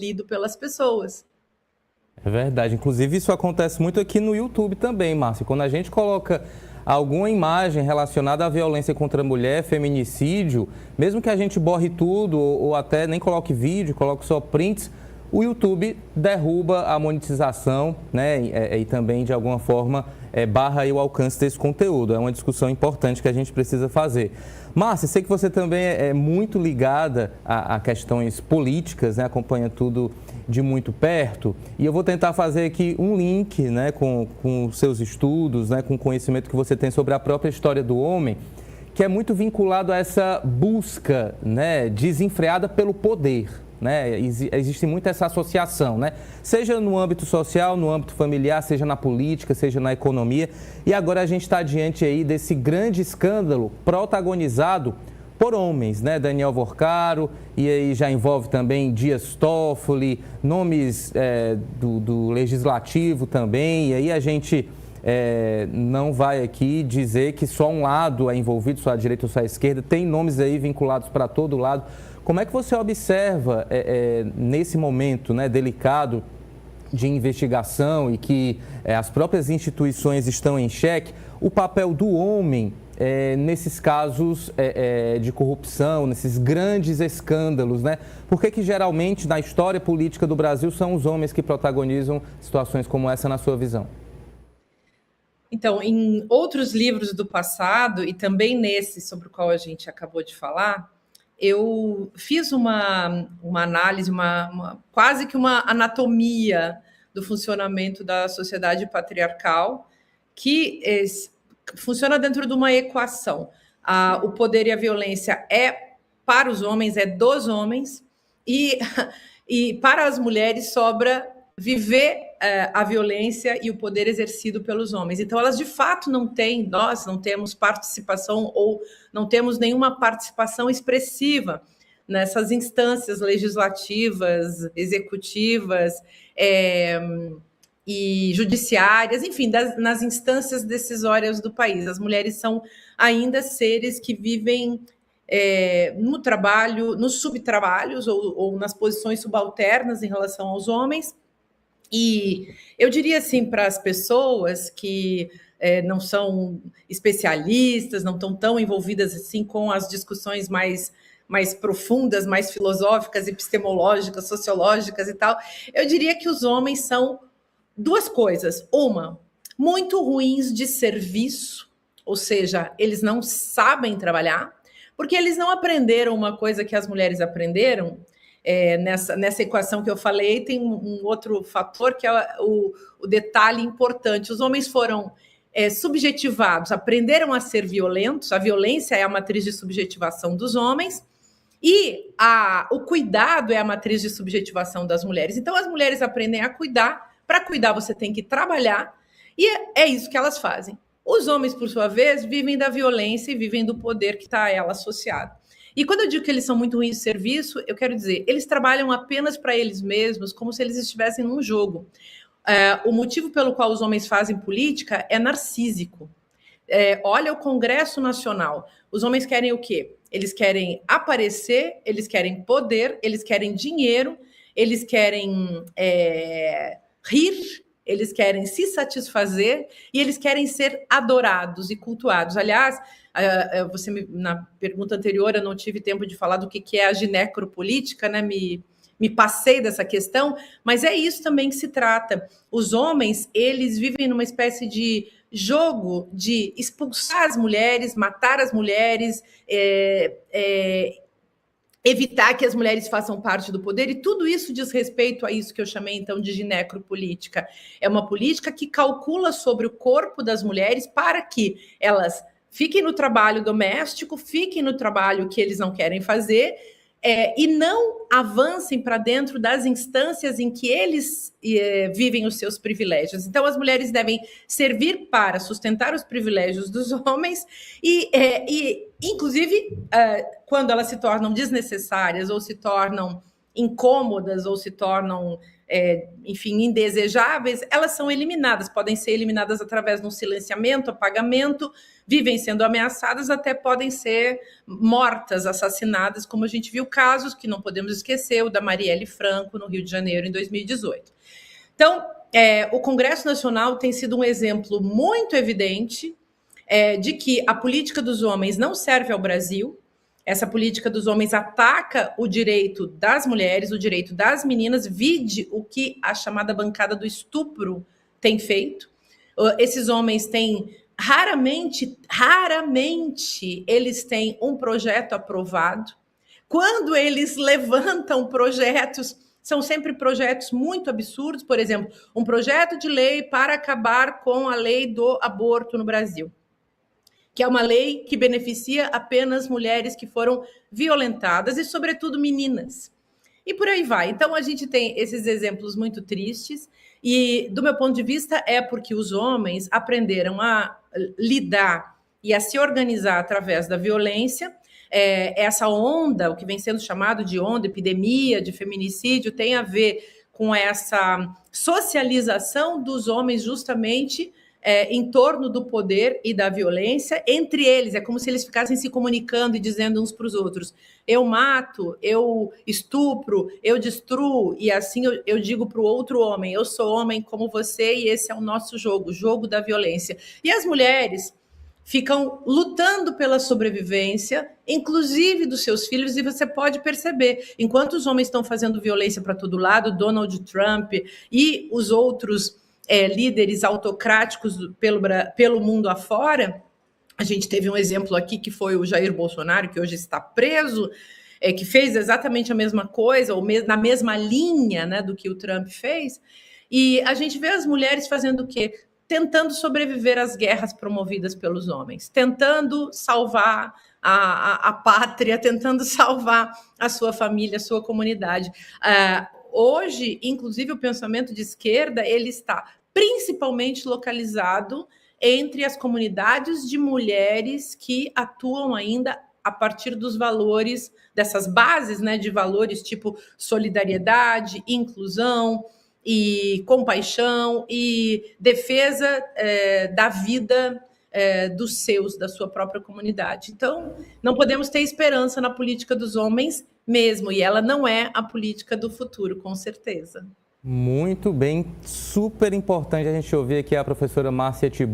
lido pelas pessoas. É verdade. Inclusive, isso acontece muito aqui no YouTube também, Márcia. Quando a gente coloca alguma imagem relacionada à violência contra a mulher, feminicídio, mesmo que a gente borre tudo ou até nem coloque vídeo, coloque só prints, o YouTube derruba a monetização, né? E também, de alguma forma, barra aí o alcance desse conteúdo. É uma discussão importante que a gente precisa fazer. Márcia, sei que você também é muito ligada a questões políticas, né? Acompanha tudo de muito perto, e eu vou tentar fazer aqui um link, né, com seus estudos, né, com o conhecimento que você tem sobre a própria história do homem, que é muito vinculado a essa busca, né, desenfreada pelo poder. Né? Existe muito essa associação, né? Seja no âmbito social, no âmbito familiar, seja na política, seja na economia. E agora a gente está diante aí desse grande escândalo protagonizado por homens, né? Daniel Vorcaro, e aí já envolve também Dias Toffoli, nomes do Legislativo também, e aí a gente não vai aqui dizer que só um lado é envolvido, só a direita ou só a esquerda, tem nomes aí vinculados para todo lado. Como é que você observa nesse momento, né, delicado de investigação e que as próprias instituições estão em xeque, o papel do homem nesses casos de corrupção, nesses grandes escândalos, né? Por que geralmente na história política do Brasil são os homens que protagonizam situações como essa, na sua visão? Então, em outros livros do passado, e também nesse sobre o qual a gente acabou de falar, eu fiz uma análise, quase que uma anatomia do funcionamento da sociedade patriarcal, que funciona dentro de uma equação. O poder e a violência é para os homens, é dos homens, e para as mulheres sobra viver a violência e o poder exercido pelos homens. Então, elas de fato nós não temos participação ou não temos nenhuma participação expressiva nessas instâncias legislativas, executivas e judiciárias, enfim, nas instâncias decisórias do país. As mulheres são ainda seres que vivem no trabalho, nos subtrabalhos ou nas posições subalternas em relação aos homens. E eu diria assim para as pessoas que não são especialistas, não estão tão envolvidas assim com as discussões mais profundas, mais filosóficas, epistemológicas, sociológicas e tal, eu diria que os homens são duas coisas. Uma, muito ruins de serviço, ou seja, eles não sabem trabalhar, porque eles não aprenderam uma coisa que as mulheres aprenderam. Nessa equação que eu falei, tem um outro fator que é o detalhe importante. Os homens foram subjetivados, aprenderam a ser violentos, a violência é a matriz de subjetivação dos homens, e o cuidado é a matriz de subjetivação das mulheres. Então, as mulheres aprendem a cuidar. Para cuidar, você tem que trabalhar, e é isso que elas fazem. Os homens, por sua vez, vivem da violência e vivem do poder que está a ela associado. E quando eu digo que eles são muito ruins de serviço, eu quero dizer, eles trabalham apenas para eles mesmos, como se eles estivessem num jogo. O motivo pelo qual os homens fazem política é narcísico. Olha o Congresso Nacional. Os homens querem o quê? Eles querem aparecer, eles querem poder, eles querem dinheiro, eles querem rir, eles querem se satisfazer e eles querem ser adorados e cultuados. Aliás, na pergunta anterior eu não tive tempo de falar do que é a ginecropolítica, né? Me passei dessa questão, mas é isso também que se trata. Os homens, eles vivem numa espécie de jogo de expulsar as mulheres, matar as mulheres, evitar que as mulheres façam parte do poder, e tudo isso diz respeito a isso que eu chamei, então, de ginecropolítica. É uma política que calcula sobre o corpo das mulheres para que elas fiquem no trabalho doméstico, fiquem no trabalho que eles não querem fazer, e não avancem para dentro das instâncias em que eles vivem os seus privilégios. Então, as mulheres devem servir para sustentar os privilégios dos homens inclusive, quando elas se tornam desnecessárias ou se tornam incômodas ou se tornam, enfim, indesejáveis, elas são eliminadas, podem ser eliminadas através de um silenciamento, apagamento, vivem sendo ameaçadas, até podem ser mortas, assassinadas, como a gente viu casos que não podemos esquecer, o da Marielle Franco, no Rio de Janeiro, em 2018. Então, o Congresso Nacional tem sido um exemplo muito evidente de que a política dos homens não serve ao Brasil. Essa política dos homens ataca o direito das mulheres, o direito das meninas, vide o que a chamada bancada do estupro tem feito. Esses homens têm, raramente, eles têm um projeto aprovado. Quando eles levantam projetos, são sempre projetos muito absurdos. Por exemplo, um projeto de lei para acabar com a lei do aborto no Brasil, que é uma lei que beneficia apenas mulheres que foram violentadas e, sobretudo, meninas. E por aí vai. Então, a gente tem esses exemplos muito tristes e, do meu ponto de vista, é porque os homens aprenderam a lidar e a se organizar através da violência. Essa onda, o que vem sendo chamado de onda, epidemia de feminicídio, tem a ver com essa socialização dos homens justamente em torno do poder e da violência entre eles. É como se eles ficassem se comunicando e dizendo uns para os outros: eu mato, eu estupro, eu destruo, e assim eu digo para o outro homem: eu sou homem como você e esse é o nosso jogo, o jogo da violência. E as mulheres ficam lutando pela sobrevivência, inclusive dos seus filhos, e você pode perceber, enquanto os homens estão fazendo violência para todo lado, Donald Trump e os outros líderes autocráticos pelo mundo afora, a gente teve um exemplo aqui que foi o Jair Bolsonaro, que hoje está preso, que fez exatamente a mesma coisa, ou na mesma linha, né, do que o Trump fez, e a gente vê as mulheres fazendo o quê? Tentando sobreviver às guerras promovidas pelos homens, tentando salvar a pátria, tentando salvar a sua família, a sua comunidade. Hoje, inclusive, o pensamento de esquerda ele está principalmente localizado entre as comunidades de mulheres que atuam ainda a partir dos valores, dessas bases, né, de valores tipo solidariedade, inclusão, e compaixão e defesa da vida dos seus, da sua própria comunidade. Então, não podemos ter esperança na política dos homens mesmo, e ela não é a política do futuro, com certeza. Muito bem, super importante a gente ouvir aqui a professora Márcia Tibur.